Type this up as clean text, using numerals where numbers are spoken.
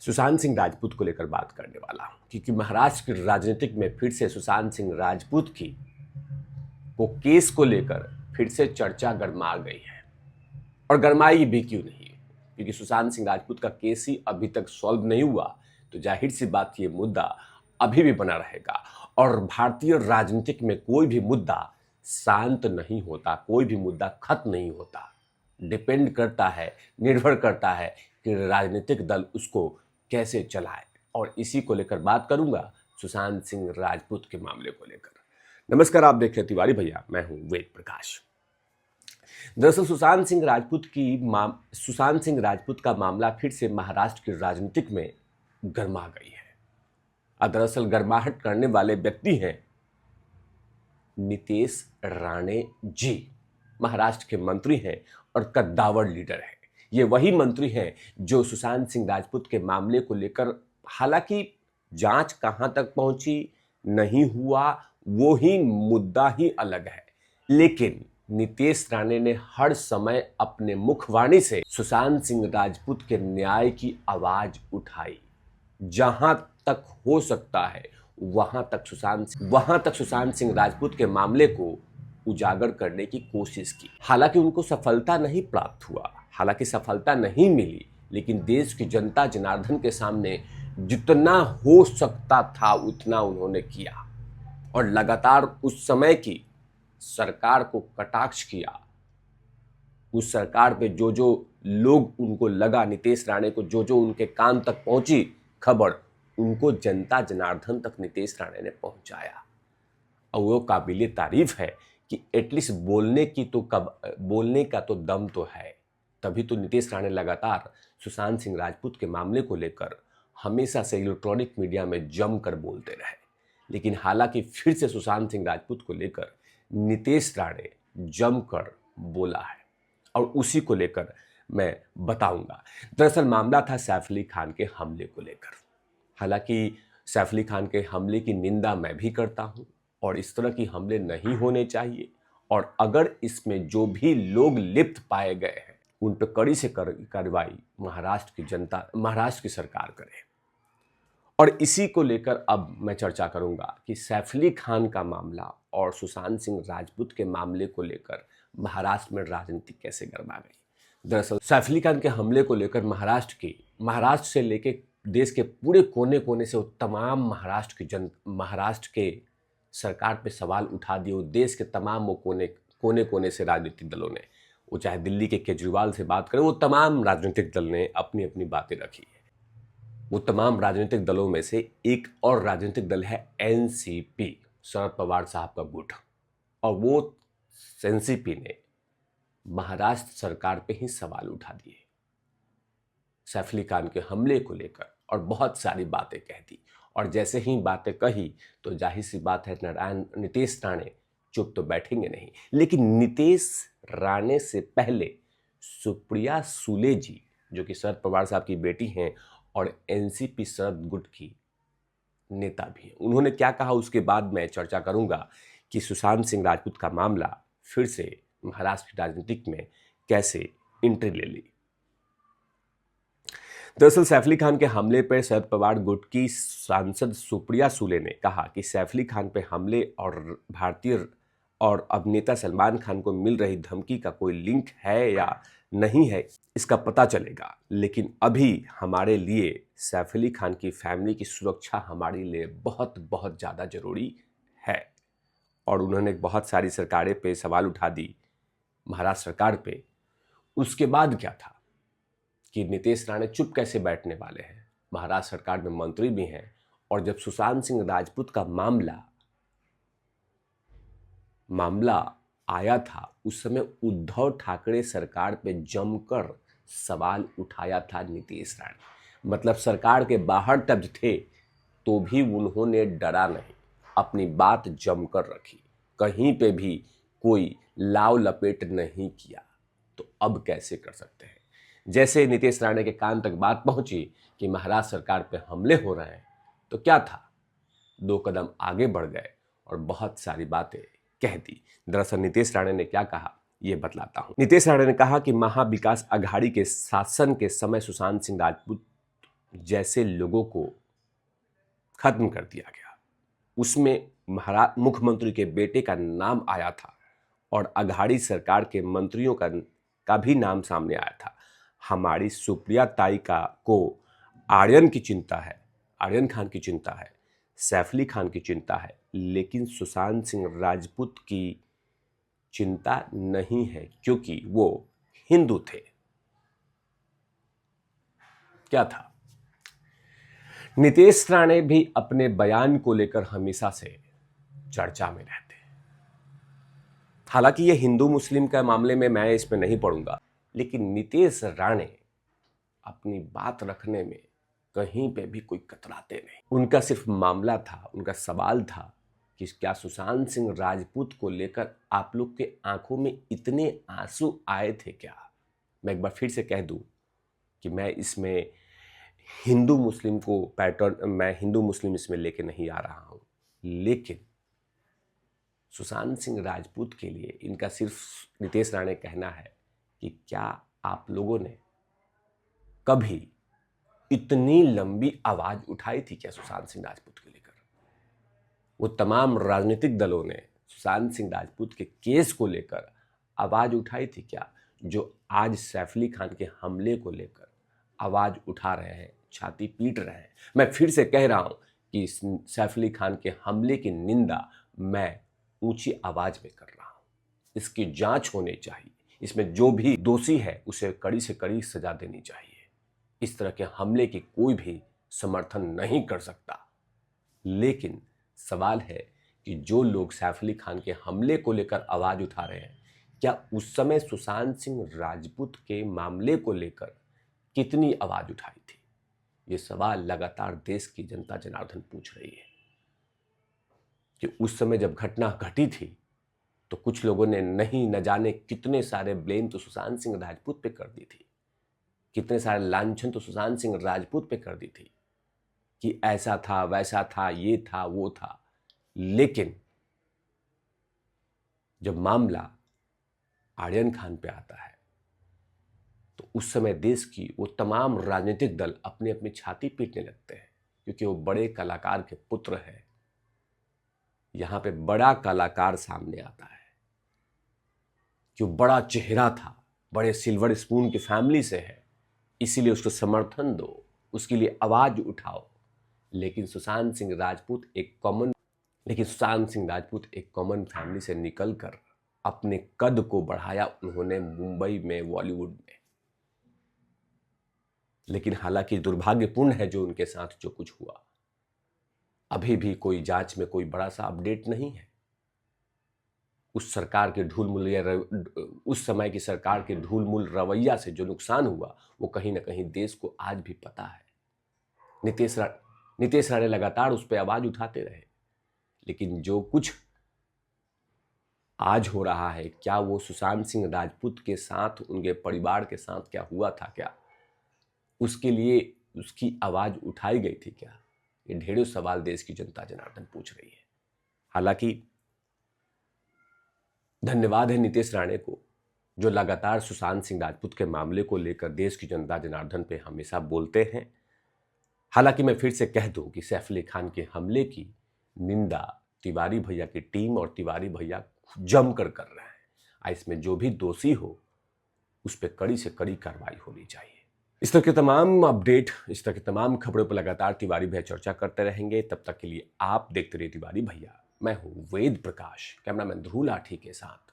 सुशांत सिंह राजपूत को लेकर बात करने वाला हूं क्योंकि महाराष्ट्र की राजनीतिक में फिर से सुशांत सिंह राजपूत की केस को लेकर फिर से चर्चा गरमा गई है। और गरमाई भी क्यों नहीं, क्योंकि सुशांत सिंह राजपूत का केस ही अभी तक सॉल्व नहीं हुआ, तो जाहिर सी बात ये मुद्दा अभी भी बना रहेगा। और भारतीय राजनीतिक में कोई भी मुद्दा शांत नहीं होता, कोई भी मुद्दा खत्म नहीं होता। डिपेंड करता है, निर्भर करता है कि राजनीतिक दल उसको कैसे चलाए। और इसी को लेकर बात करूंगा सुशांत सिंह राजपूत के मामले को लेकर। नमस्कार, आप देख रहे हैं तिवारी भैया, मैं हूं वेद प्रकाश। दरअसल सुशांत सिंह राजपूत का मामला फिर से महाराष्ट्र की राजनीतिक में गरमा गई है। दरअसल गर्माहट करने वाले व्यक्ति हैं नितेश राणे जी। महाराष्ट्र के मंत्री हैं और कद्दावर लीडर हैं। ये वही मंत्री हैं जो सुशांत सिंह राजपूत के मामले को लेकर, हालांकि जांच कहां तक पहुंची नहीं हुआ वो ही मुद्दा ही अलग है, लेकिन नितेश राणे ने हर समय अपने मुखवाणी से सुशांत सिंह राजपूत के न्याय की आवाज उठाई। जहां तक हो सकता है वहां तक सुशांत सिंह राजपूत के मामले को उजागर करने की कोशिश की। हालांकि उनको सफलता नहीं प्राप्त हुआ, हालांकि सफलता नहीं मिली, लेकिन देश की जनता जनार्दन के सामने जितना हो सकता था उतना उन्होंने किया। और लगातार उस समय की सरकार को कटाक्ष किया। उस सरकार पे जो जो लोग उनको लगा, नितेश राणे को जो जो उनके कान तक पहुंची खबर, उनको जनता जनार्दन तक नितेश राणे ने पहुंचाया। और वो काबिले तारीफ है कि एटलीस्ट बोलने का तो दम तो है। तभी तो नितेश राणे लगातार सुशांत सिंह राजपूत के मामले को लेकर हमेशा से इलेक्ट्रॉनिक मीडिया में जमकर बोलते रहे। लेकिन हालांकि फिर से सुशांत सिंह राजपूत को लेकर नितेश राणे जमकर बोला है और उसी को लेकर मैं बताऊंगा। दरअसल मामला था सैफ अली खान के हमले को लेकर। हालांकि सैफ अली खान के हमले की निंदा मैं भी करता हूं और इस तरह की हमले नहीं होने चाहिए। और अगर इसमें जो भी लोग लिप्त पाए गए हैं उन पर कड़ी से कार्रवाई महाराष्ट्र की सरकार करे। और इसी को लेकर अब मैं चर्चा करूंगा कि सैफ अली खान का मामला और सुशांत सिंह राजपूत के मामले को लेकर महाराष्ट्र में राजनीति कैसे गरमा गई। दरअसल सैफ अली खान के हमले को लेकर महाराष्ट्र से लेकर देश के पूरे कोने कोने से तमाम महाराष्ट्र के सरकार पे सवाल उठा दिए। देश के तमाम वो कोने कोने से राजनीतिक दलों ने, वो चाहे दिल्ली के केजरीवाल से बात करें, वो तमाम राजनीतिक दल ने अपनी अपनी बातें रखी है। वो तमाम राजनीतिक दलों में से एक और राजनीतिक दल है एनसीपी, शरद पवार साहब का गुट। और वो एनसीपी ने महाराष्ट्र सरकार पे ही सवाल उठा दिए सैफ अली खान के हमले को लेकर और बहुत सारी बातें कह दी। और जैसे ही बातें कही तो जाहिर सी बात है नितेश राणे चुप तो बैठेंगे नहीं। लेकिन नितेश राणे से पहले सुप्रिया सुले जी, जो कि शरद पवार साहब की बेटी हैं और एनसीपी शरद गुट की नेता भी हैं, उन्होंने क्या कहा उसके बाद मैं चर्चा करूंगा कि सुशांत सिंह राजपूत का मामला फिर से महाराष्ट्र की राजनीतिक में कैसे एंट्री ले ली। दरअसल सैफ अली खान के हमले पर शरद पवार गुट की सांसद सुप्रिया सुले ने कहा कि सैफ अली खान पे हमले और भारतीय और अभिनेता सलमान खान को मिल रही धमकी का कोई लिंक है या नहीं है, इसका पता चलेगा। लेकिन अभी हमारे लिए सैफ अली खान की फैमिली की सुरक्षा हमारे लिए बहुत बहुत ज़्यादा ज़रूरी है। और उन्होंने बहुत सारी सरकारें पे सवाल उठा दी, महाराष्ट्र सरकार पे। उसके बाद क्या था कि नितेश राणे चुप कैसे बैठने वाले हैं, महाराष्ट्र सरकार में मंत्री भी हैं। और जब सुशांत सिंह राजपूत का मामला आया था, उस समय उद्धव ठाकरे सरकार पे जमकर सवाल उठाया था नितेश राणे। मतलब सरकार के बाहर तब थे तो भी उन्होंने डरा नहीं, अपनी बात जमकर रखी, कहीं पे भी कोई लाव लपेट नहीं किया। तो अब कैसे कर सकते हैं? जैसे नितेश राणे के कान तक बात पहुंची कि महाराष्ट्र सरकार पे हमले हो रहे हैं, तो क्या था, 2 कदम आगे बढ़ गए और बहुत सारी बातें कह दी। दरअसल नितेश राणे ने क्या कहा ये बतलाता हूं। नितेश राणे ने कहा कि महाविकास आघाड़ी के शासन के समय सुशांत सिंह राजपूत जैसे लोगों को खत्म कर दिया गया। उसमें मुख्यमंत्री के बेटे का नाम आया था और अघाड़ी सरकार के मंत्रियों का भी नाम सामने आया था। हमारी सुप्रिया ताई को आर्यन की चिंता है, आर्यन खान की चिंता है, सैफ अली खान की चिंता है, लेकिन सुशांत सिंह राजपूत की चिंता नहीं है, क्योंकि वो हिंदू थे। क्या था? नीतीश राणे भी अपने बयान को लेकर हमेशा से चर्चा में रहते हैं। हालांकि ये हिंदू मुस्लिम का मामले में मैं इसमें नहीं पढ़ूंगा, लेकिन नीतीश राणे अपनी बात रखने में कहीं पे भी कोई कतराते नहीं। उनका सिर्फ मामला था, उनका सवाल था कि क्या सुशांत सिंह राजपूत को लेकर आप लोग के आंखों में इतने आंसू आए थे क्या? मैं एक बार फिर से कह दूं कि मैं इसमें हिंदू मुस्लिम को मैं हिंदू मुस्लिम इसमें लेके नहीं आ रहा हूं, लेकिन सुशांत सिंह राजपूत के लिए इनका सिर्फ नीतीश राणे कहना है कि क्या आप लोगों ने कभी इतनी लंबी आवाज उठाई थी क्या सुशांत सिंह राजपूत को लेकर? वो तमाम राजनीतिक दलों ने सुशांत सिंह राजपूत के केस को लेकर आवाज उठाई थी क्या, जो आज सैफ अली खान के हमले को लेकर आवाज उठा रहे हैं, छाती पीट रहे हैं? मैं फिर से कह रहा हूं कि सैफ अली खान के हमले की निंदा मैं ऊंची आवाज में कर रहा हूं। इसकी जांच होनी चाहिए, इसमें जो भी दोषी है उसे कड़ी से कड़ी सजा देनी चाहिए। इस तरह के हमले की कोई भी समर्थन नहीं कर सकता, लेकिन सवाल है कि जो लोग सैफ अली खान के हमले को लेकर आवाज उठा रहे हैं, क्या उस समय सुशांत सिंह राजपूत के मामले को लेकर कितनी आवाज उठाई थी? ये सवाल लगातार देश की जनता जनार्दन पूछ रही है कि उस समय जब घटना घटी थी तो कुछ लोगों ने न जाने कितने सारे ब्लेम तो सुशांत सिंह राजपूत पे कर दी थी, कितने सारे लांछन तो सुशांत सिंह राजपूत पे कर दी थी कि ऐसा था, वैसा था, ये था, वो था। लेकिन जब मामला आर्यन खान पे आता है तो उस समय देश की वो तमाम राजनीतिक दल अपने अपनी छाती पीटने लगते हैं, क्योंकि वो बड़े कलाकार के पुत्र हैं। यहां पे बड़ा कलाकार सामने आता है कि वो बड़ा चेहरा था, बड़े सिल्वर स्पून की फैमिली से है, इसीलिए उसको समर्थन दो, उसके लिए आवाज उठाओ। लेकिन सुशांत सिंह राजपूत एक कॉमन फैमिली से निकलकर अपने कद को बढ़ाया उन्होंने मुंबई में, बॉलीवुड में। लेकिन हालांकि दुर्भाग्यपूर्ण है जो उनके साथ जो कुछ हुआ, अभी भी कोई जांच में कोई बड़ा सा अपडेट नहीं है। उस सरकार के उस समय की सरकार के ढूलमुल रवैया से जो नुकसान हुआ वो कहीं ना कहीं देश को आज भी पता है। नीतीश राणे लगातार उस पर आवाज उठाते रहे, लेकिन जो कुछ आज हो रहा है, क्या वो सुशांत सिंह राजपूत के साथ, उनके परिवार के साथ क्या हुआ था, क्या उसके लिए उसकी आवाज उठाई गई थी क्या? ये ढेरों सवाल देश की जनता जनार्दन पूछ रही है। हालांकि धन्यवाद है नीतीश राणे को, जो लगातार सुशांत सिंह राजपूत के मामले को लेकर देश की जनता जनार्दन पे हमेशा बोलते हैं। हालांकि मैं फिर से कह दूं कि सैफ अली खान के हमले की निंदा तिवारी भैया की टीम और तिवारी भैया जमकर कर रहे हैं। इसमें जो भी दोषी हो उस पर कड़ी से कड़ी कार्रवाई होनी चाहिए। इस तरह के तमाम अपडेट, इस तरह की तमाम खबरों पर लगातार तिवारी भैया चर्चा करते रहेंगे। तब तक के लिए आप देखते रहिए तिवारी भैया। मैं हूं वेद प्रकाश, कैमरामैन ध्रुव लाठी के साथ।